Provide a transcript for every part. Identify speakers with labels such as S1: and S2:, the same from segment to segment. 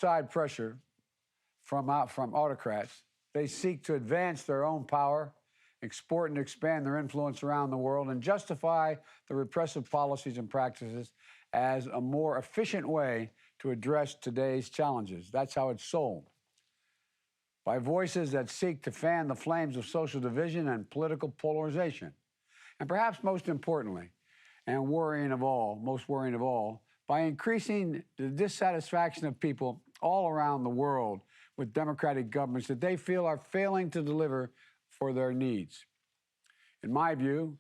S1: Side pressure from autocrats. They seek to advance their own power, export and expand their influence around the world, and justify the repressive policies and practices as a more efficient way to address today's challenges. That's how it's sold. By voices that seek to fan the flames of social division and political polarization. And perhaps most importantly, and most worrying of all, by increasing the dissatisfaction of people all around the world with democratic governments that they feel are failing to deliver for their needs. In my view,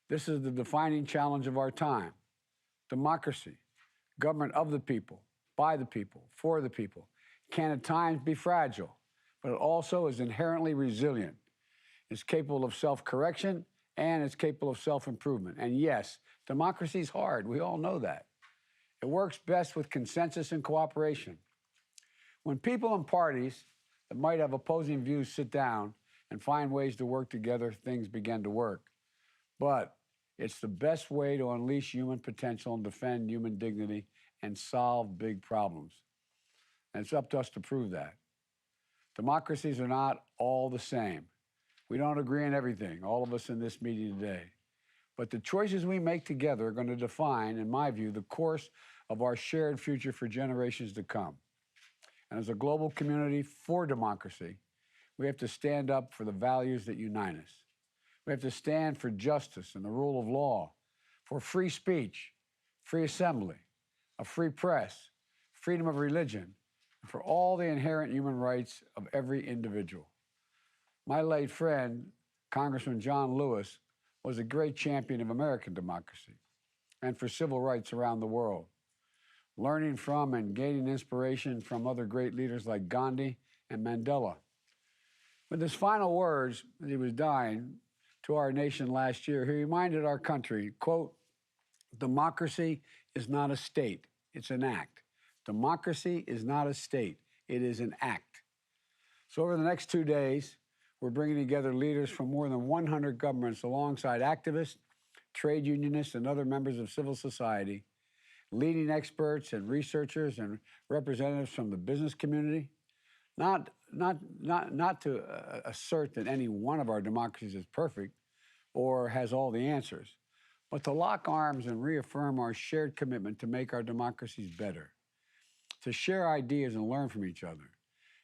S1: this is the defining challenge of our time. Democracy, government of the people, by the people, for the people, can at times be fragile, but it also is inherently resilient. It's capable of self-correction and it's capable of self-improvement. And yes, democracy is hard. We all know that. It works best with consensus and cooperation. When people and parties that might have opposing views sit down and find ways to work together, things begin to work. But it's the best way to unleash human potential and defend human dignity and solve big problems. And it's up to us to prove that. Democracies are not all the same. We don't agree on everything, all of us in this meeting today. But the choices we make together are going to define, in my view, the course of our shared future for generations to come. And as a global community for democracy, we have to stand up for the values that unite us. We have to stand for justice and the rule of law, for free speech, free assembly, a free press, freedom of religion, and for all the inherent human rights of every individual. My late friend, Congressman John Lewis, was a great champion of American democracy and for civil rights around the world, learning from and gaining inspiration from other great leaders like Gandhi and Mandela. With his final words as he was dying to our nation last year, he reminded our country, quote, "Democracy is not a state, it's an act. Democracy is not a state, it is an act." So over the next 2 days, we're bringing together leaders from more than 100 governments alongside activists, trade unionists, and other members of civil society, leading experts and researchers and representatives from the business community, not to assert that any one of our democracies is perfect or has all the answers, but to lock arms and reaffirm our shared commitment to make our democracies better, to share ideas and learn from each other,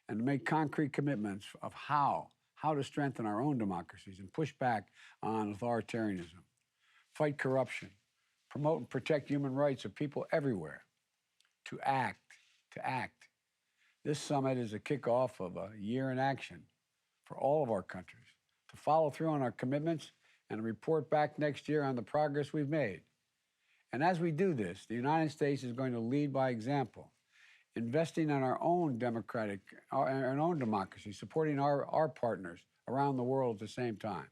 S1: and to make concrete commitments of how to strengthen our own democracies and push back on authoritarianism, fight corruption, promote and protect human rights of people everywhere, to act. This summit is a kickoff of a year in action for all of our countries to follow through on our commitments and report back next year on the progress we've made. And as we do this, the United States is going to lead by example, investing in our own democracy, supporting our partners around the world at the same time.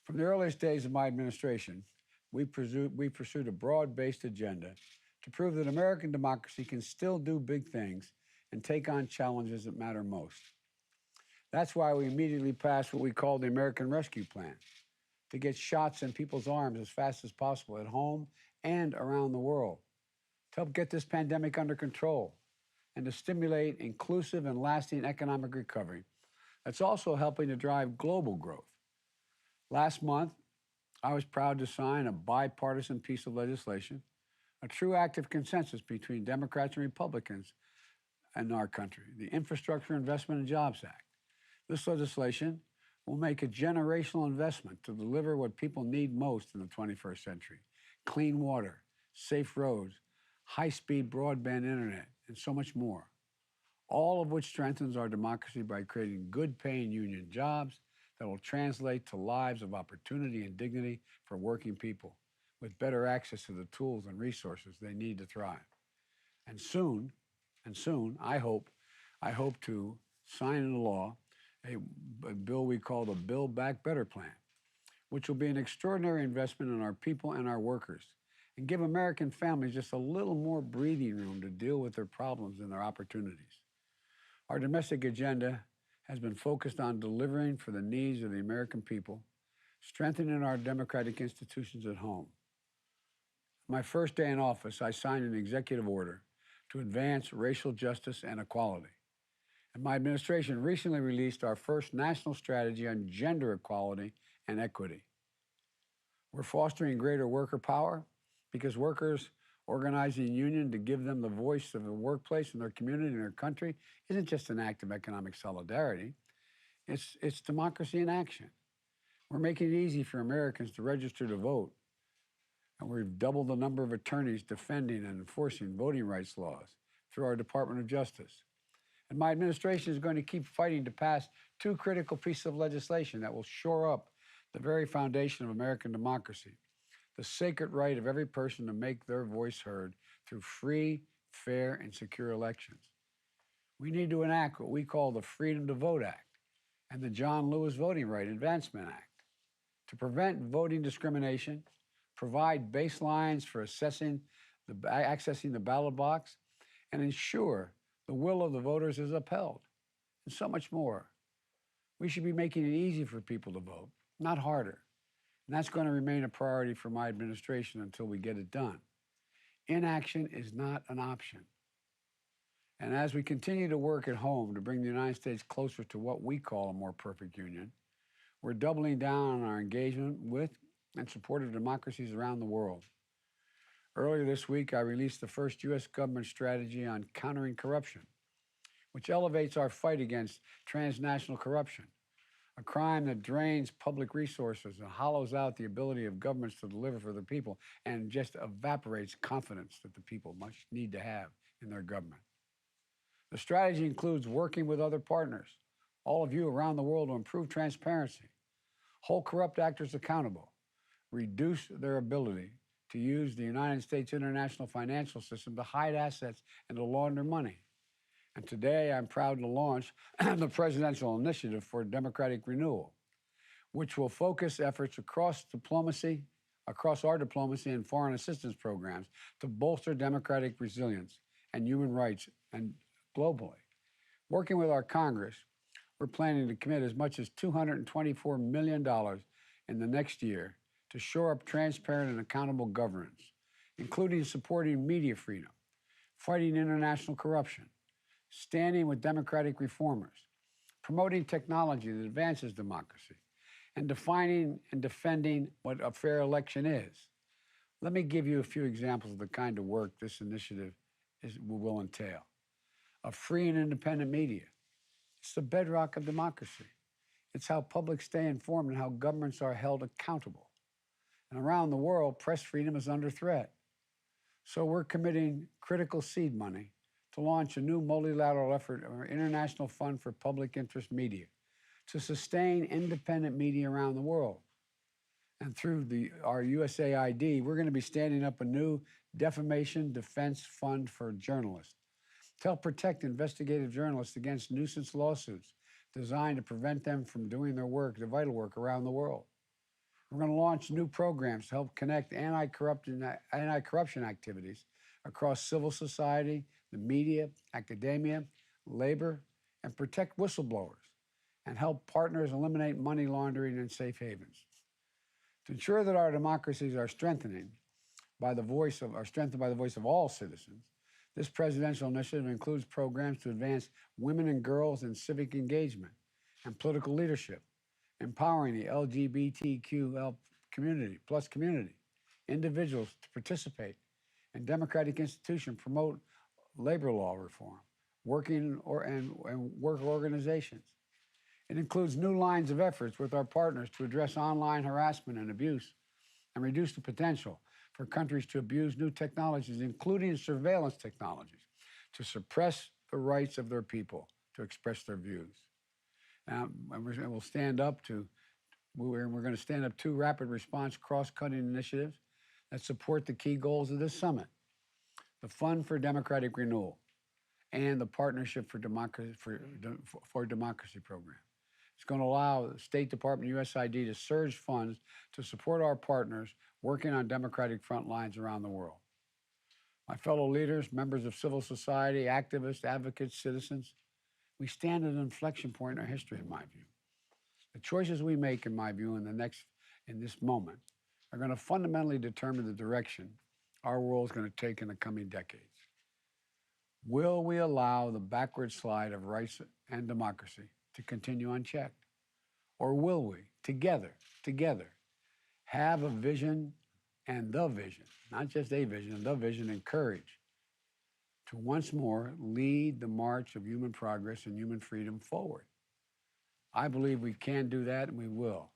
S1: From the earliest days of my administration, we pursued a broad-based agenda to prove that American democracy can still do big things and take on challenges that matter most. That's why we immediately passed what we call the American Rescue Plan, to get shots in people's arms as fast as possible at home and around the world, to help get this pandemic under control, and to stimulate inclusive and lasting economic recovery that's also helping to drive global growth. Last month, I was proud to sign a bipartisan piece of legislation, a true act of consensus between Democrats and Republicans in our country, the Infrastructure Investment and Jobs Act. This legislation will make a generational investment to deliver what people need most in the 21st century: clean water, safe roads, high-speed broadband internet, and so much more, all of which strengthens our democracy by creating good-paying union jobs that will translate to lives of opportunity and dignity for working people with better access to the tools and resources they need to thrive. And soon, I hope to sign into law a bill we call the Build Back Better plan, which will be an extraordinary investment in our people and our workers and give American families just a little more breathing room to deal with their problems and their opportunities. Our domestic agenda has been focused on delivering for the needs of the American people, strengthening our democratic institutions at home. My first day in office, I signed an executive order to advance racial justice and equality. And my administration recently released our first national strategy on gender equality and equity. We're fostering greater worker power because workers organizing a union to give them the voice of the workplace and their community and their country isn't just an act of economic solidarity. It's democracy in action. We're making it easy for Americans to register to vote. And we've doubled the number of attorneys defending and enforcing voting rights laws through our Department of Justice. And my administration is going to keep fighting to pass two critical pieces of legislation that will shore up the very foundation of American democracy: the sacred right of every person to make their voice heard through free, fair, and secure elections. We need to enact what we call the Freedom to Vote Act and the John Lewis Voting Right Advancement Act to prevent voting discrimination, provide baselines for accessing the ballot box, and ensure the will of the voters is upheld, and so much more. We should be making it easy for people to vote, not harder. And that's going to remain a priority for my administration until we get it done. Inaction is not an option. And as we continue to work at home to bring the United States closer to what we call a more perfect union, we're doubling down on our engagement with and support of democracies around the world. Earlier this week, I released the first U.S. government strategy on countering corruption, which elevates our fight against transnational corruption, a crime that drains public resources and hollows out the ability of governments to deliver for the people and just evaporates confidence that the people must need to have in their government. The strategy includes working with other partners, all of you around the world, to improve transparency, hold corrupt actors accountable, reduce their ability to use the United States international financial system to hide assets and to launder money. And today I'm proud to launch the Presidential Initiative for Democratic Renewal, which will focus efforts across our diplomacy and foreign assistance programs to bolster democratic resilience and human rights and globally. Working with our Congress, we're planning to commit as much as $224 million in the next year to shore up transparent and accountable governance, including supporting media freedom, fighting international corruption, standing with democratic reformers, promoting technology that advances democracy, and defining and defending what a fair election is. Let me give you a few examples of the kind of work this initiative will entail. A free and independent media. It's the bedrock of democracy. It's how publics stay informed and how governments are held accountable. And around the world, press freedom is under threat. So we're committing critical seed money to launch a new multilateral effort of our International Fund for Public Interest Media to sustain independent media around the world. And through our USAID, we're going to be standing up a new defamation defense fund for journalists to help protect investigative journalists against nuisance lawsuits designed to prevent them from doing their work, their vital work around the world. We're going to launch new programs to help connect anti-corruption activities across civil society, the media, academia, labor, and protect whistleblowers, and help partners eliminate money laundering and safe havens. To ensure that our democracies are strengthened by the voice of all citizens, this presidential initiative includes programs to advance women and girls in civic engagement and political leadership, empowering the LGBTQ community, individuals to participate in democratic institutions, promote labor law reform, and work organizations. It includes new lines of efforts with our partners to address online harassment and abuse and reduce the potential for countries to abuse new technologies, including surveillance technologies, to suppress the rights of their people to express their views. We're going to stand up two rapid response cross-cutting initiatives that support the key goals of this summit: the Fund for Democratic Renewal and the Partnership for Democracy program. It's going to allow the State Department and USAID to surge funds to support our partners working on democratic front lines around the world. My fellow leaders, members of civil society, activists, advocates, citizens, we stand at an inflection point in our history, in my view. The choices we make, in my view, in this moment, are going to fundamentally determine the direction our world is going to take in the coming decades. Will we allow the backward slide of rights and democracy to continue unchecked? Or will we, together, have a vision and the vision, not just a vision, the vision and courage to once more lead the march of human progress and human freedom forward? I believe we can do that, and we will,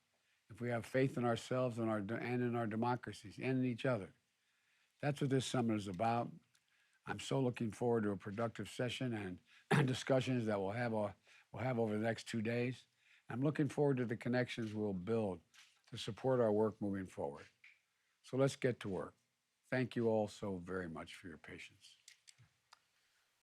S1: if we have faith in ourselves and, in our democracies and in each other. That's what this summit is about. I'm so looking forward to a productive session and discussions that we'll have over the next 2 days. I'm looking forward to the connections we'll build to support our work moving forward. So let's get to work. Thank you all so very much for your patience.